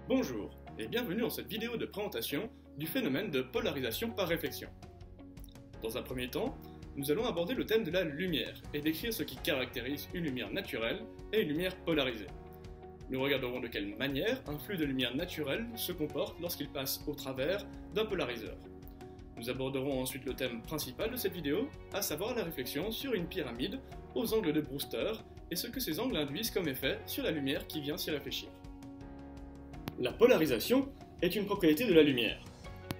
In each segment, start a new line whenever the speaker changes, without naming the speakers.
Bonjour et bienvenue dans cette vidéo de présentation du phénomène de polarisation par réflexion. Dans un premier temps, nous allons aborder le thème de la lumière et décrire ce qui caractérise une lumière naturelle et une lumière polarisée. Nous regarderons de quelle manière un flux de lumière naturelle se comporte lorsqu'il passe au travers d'un polariseur. Nous aborderons ensuite le thème principal de cette vidéo, à savoir la réflexion sur une pyramide aux angles de Brewster et ce que ces angles induisent comme effet sur la lumière qui vient s'y réfléchir. La polarisation est une propriété de la lumière.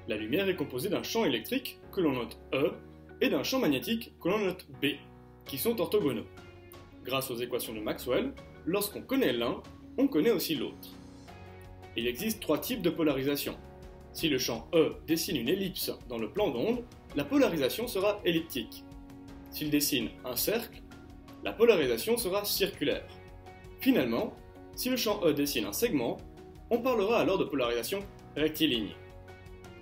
La lumière est composée d'un champ électrique, que l'on note E, et d'un champ magnétique, que l'on note B, qui sont orthogonaux. Grâce aux équations de Maxwell, lorsqu'on connaît l'un, on connaît aussi l'autre. Il existe trois types de polarisation. Si le champ E dessine une ellipse dans le plan d'onde, la polarisation sera elliptique. S'il dessine un cercle, la polarisation sera circulaire. Finalement, si le champ E dessine un segment, on parlera alors de polarisation rectiligne.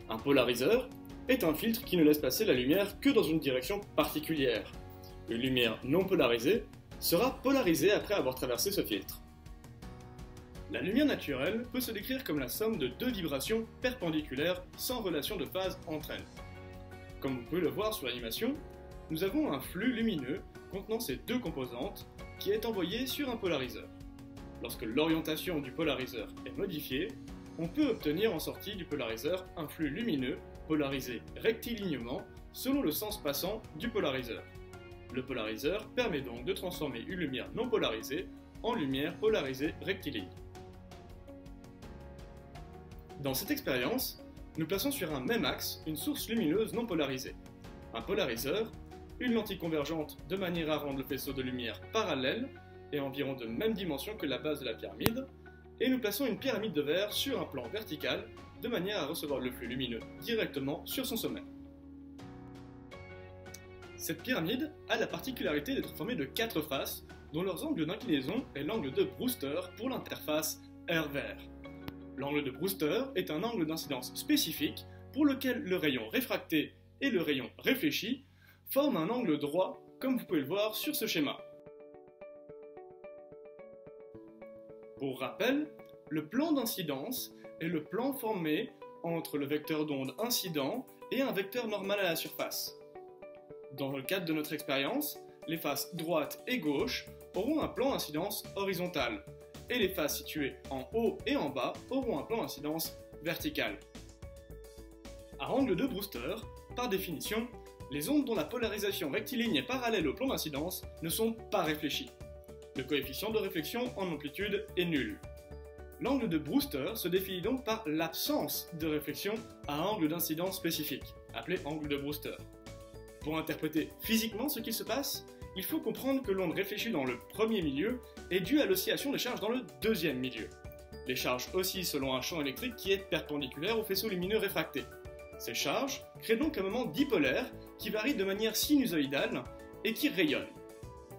Un polariseur est un filtre qui ne laisse passer la lumière que dans une direction particulière. Une lumière non polarisée sera polarisée après avoir traversé ce filtre. La lumière naturelle peut se décrire comme la somme de deux vibrations perpendiculaires sans relation de phase entre elles. Comme vous pouvez le voir sur l'animation, nous avons un flux lumineux contenant ces deux composantes qui est envoyé sur un polariseur. Lorsque l'orientation du polariseur est modifiée, on peut obtenir en sortie du polariseur un flux lumineux polarisé rectilignement selon le sens passant du polariseur. Le polariseur permet donc de transformer une lumière non polarisée en lumière polarisée rectiligne. Dans cette expérience, nous plaçons sur un même axe une source lumineuse non polarisée, un polariseur, une lentille convergente de manière à rendre le faisceau de lumière parallèle et environ de même dimension que la base de la pyramide, et nous plaçons une pyramide de verre sur un plan vertical de manière à recevoir le flux lumineux directement sur son sommet. Cette pyramide a la particularité d'être formée de quatre faces dont leurs angles d'inclinaison est l'angle de Brewster pour l'interface R-vert. L'angle de Brewster est un angle d'incidence spécifique pour lequel le rayon réfracté et le rayon réfléchi forment un angle droit comme vous pouvez le voir sur ce schéma. Pour rappel, le plan d'incidence est le plan formé entre le vecteur d'onde incident et un vecteur normal à la surface. Dans le cadre de notre expérience, les faces droite et gauche auront un plan d'incidence horizontal, et les faces situées en haut et en bas auront un plan d'incidence vertical. À angle de Brewster, par définition, les ondes dont la polarisation rectiligne est parallèle au plan d'incidence ne sont pas réfléchies. Le coefficient de réflexion en amplitude est nul. L'angle de Brewster se définit donc par l'absence de réflexion à un angle d'incidence spécifique, appelé angle de Brewster. Pour interpréter physiquement ce qu'il se passe, il faut comprendre que l'onde réfléchie dans le premier milieu est due à l'oscillation des charges dans le deuxième milieu. Les charges oscillent selon un champ électrique qui est perpendiculaire au faisceau lumineux réfracté. Ces charges créent donc un moment dipolaire qui varie de manière sinusoïdale et qui rayonne.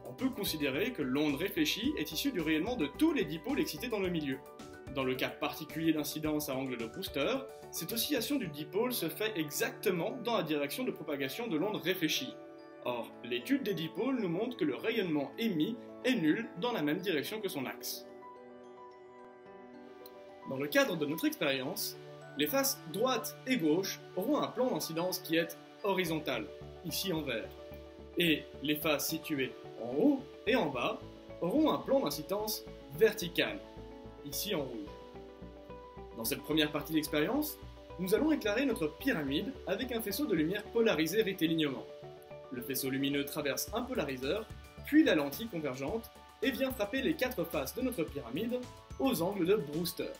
On peut considérer que l'onde réfléchie est issue du rayonnement de tous les dipôles excités dans le milieu. Dans le cas particulier d'incidence à angle de Brewster, cette oscillation du dipôle se fait exactement dans la direction de propagation de l'onde réfléchie. Or, l'étude des dipôles nous montre que le rayonnement émis est nul dans la même direction que son axe. Dans le cadre de notre expérience, les faces droite et gauche auront un plan d'incidence qui est horizontal, ici en vert, et les faces situées en haut et en bas auront un plan d'incidence vertical, ici en rouge. Dans cette première partie d'expérience, nous allons éclairer notre pyramide avec un faisceau de lumière polarisé rectilignement. Le faisceau lumineux traverse un polariseur, puis la lentille convergente, et vient frapper les quatre faces de notre pyramide aux angles de Brewster.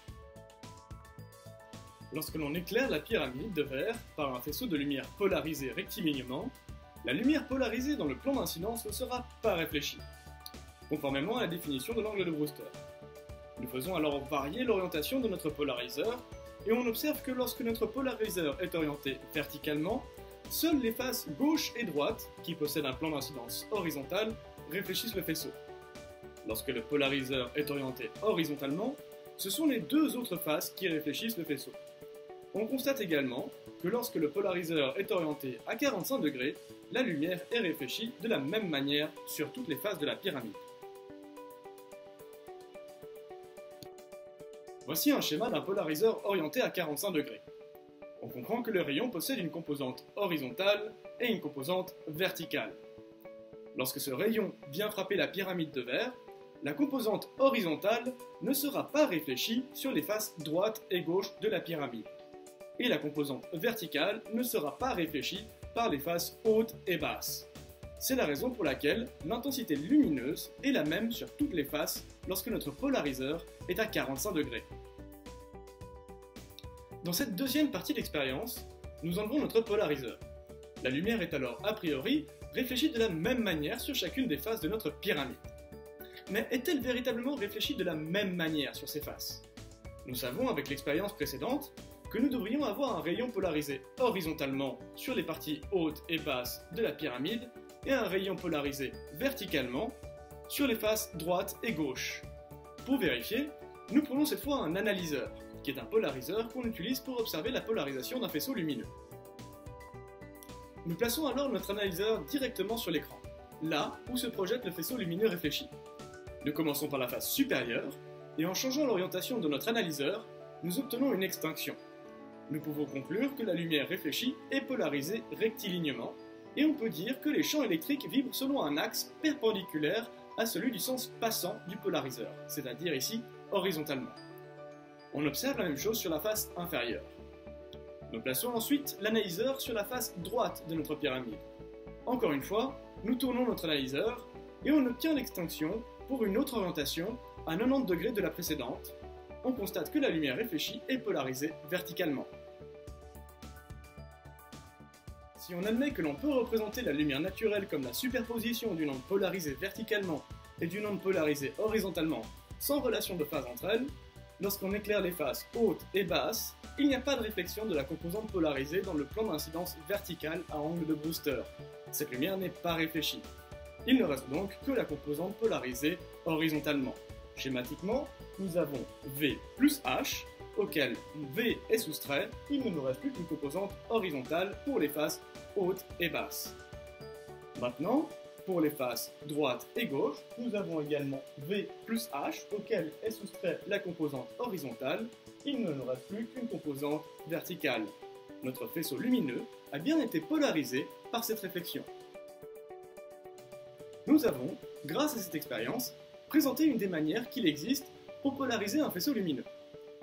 Lorsque l'on éclaire la pyramide de verre par un faisceau de lumière polarisé rectilignement, la lumière polarisée dans le plan d'incidence ne sera pas réfléchie, conformément à la définition de l'angle de Brewster. Nous faisons alors varier l'orientation de notre polariseur, et on observe que lorsque notre polariseur est orienté verticalement, seules les faces gauche et droite, qui possèdent un plan d'incidence horizontal, réfléchissent le faisceau. Lorsque le polariseur est orienté horizontalement, ce sont les deux autres faces qui réfléchissent le faisceau. On constate également que lorsque le polariseur est orienté à 45 degrés, la lumière est réfléchie de la même manière sur toutes les faces de la pyramide. Voici un schéma d'un polariseur orienté à 45 degrés. On comprend que le rayon possède une composante horizontale et une composante verticale. Lorsque ce rayon vient frapper la pyramide de verre, la composante horizontale ne sera pas réfléchie sur les faces droite et gauche de la pyramide. Et la composante verticale ne sera pas réfléchie par les faces hautes et basses. C'est la raison pour laquelle l'intensité lumineuse est la même sur toutes les faces lorsque notre polariseur est à 45 degrés. Dans cette deuxième partie d'expérience, nous enlevons notre polariseur. La lumière est alors a priori réfléchie de la même manière sur chacune des faces de notre pyramide. Mais est-elle véritablement réfléchie de la même manière sur ces faces? Nous savons avec l'expérience précédente que nous devrions avoir un rayon polarisé horizontalement sur les parties hautes et basses de la pyramide et un rayon polarisé verticalement sur les faces droite et gauche. Pour vérifier, nous prenons cette fois un analyseur, qui est un polariseur qu'on utilise pour observer la polarisation d'un faisceau lumineux. Nous plaçons alors notre analyseur directement sur l'écran, là où se projette le faisceau lumineux réfléchi. Nous commençons par la face supérieure, et en changeant l'orientation de notre analyseur, nous obtenons une extinction. Nous pouvons conclure que la lumière réfléchie est polarisée rectilignement, et on peut dire que les champs électriques vibrent selon un axe perpendiculaire à celui du sens passant du polariseur, c'est-à-dire ici horizontalement. On observe la même chose sur la face inférieure. Nous plaçons ensuite l'analyseur sur la face droite de notre pyramide. Encore une fois, nous tournons notre analyseur et on obtient l'extinction pour une autre orientation à 90 degrés de la précédente. On constate que la lumière réfléchie est polarisée verticalement. Si on admet que l'on peut représenter la lumière naturelle comme la superposition d'une onde polarisée verticalement et d'une onde polarisée horizontalement sans relation de phase entre elles, lorsqu'on éclaire les faces hautes et basses, il n'y a pas de réflexion de la composante polarisée dans le plan d'incidence verticale à angle de Brewster. Cette lumière n'est pas réfléchie. Il ne reste donc que la composante polarisée horizontalement. Schématiquement, nous avons V plus H, auquel V est soustrait, il ne nous reste plus qu'une composante horizontale pour les faces hautes et basses. Maintenant, pour les faces droite et gauche, nous avons également V plus H, auquel est soustrait la composante horizontale, il ne nous reste plus qu'une composante verticale. Notre faisceau lumineux a bien été polarisé par cette réflexion. Nous avons, grâce à cette expérience, présenté une des manières qu'il existe pour polariser un faisceau lumineux.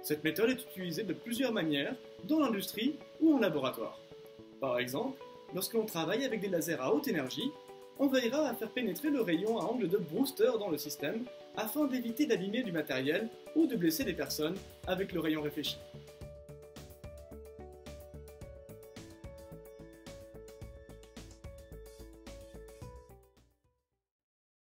Cette méthode est utilisée de plusieurs manières dans l'industrie ou en laboratoire. Par exemple, lorsque l'on travaille avec des lasers à haute énergie, on veillera à faire pénétrer le rayon à angle de Brewster dans le système afin d'éviter d'abîmer du matériel ou de blesser des personnes avec le rayon réfléchi.